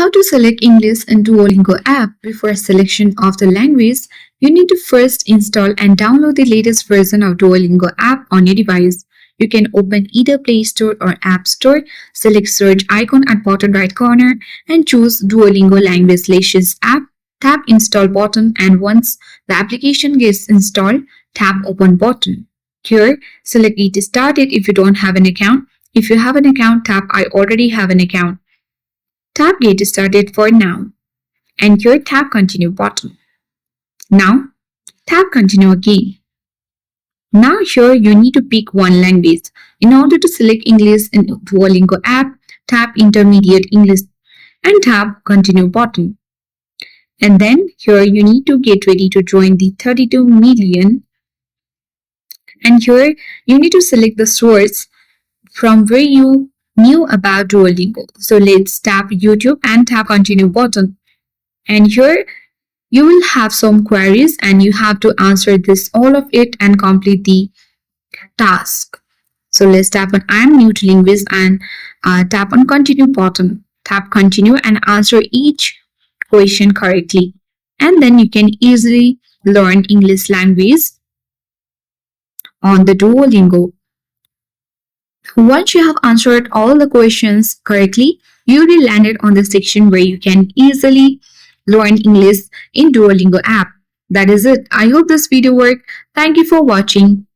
How to select English in Duolingo app. Before selection of the language, you need to first install and download the latest version of Duolingo app on your device. You can open either Play Store or App Store, select search icon at bottom right corner and choose Duolingo Language Lessons app. Tap install button and once the application gets installed, tap open button. Here, select get started if you don't have an account. If you have an account, tap I already have an account. Tap get started for now and here tap continue button. Now tap continue again. Now here you need to pick one language. In order to select English in Duolingo app, tap intermediate English and tap continue button. And then here you need to get ready to join the 32 million. And here you need to select the source from where you knew about Duolingo. So let's tap YouTube and tap continue button. And here you will have some queries and you have to answer all of it and complete the task. So let's tap on I am new to linguist and tap on continue button. Tap continue and answer each question correctly. And then you can easily learn English language on the Duolingo. Once you have answered all the questions correctly, you will land on the section where you can easily learn English in Duolingo app. That is it. I hope this video worked. Thank you for watching.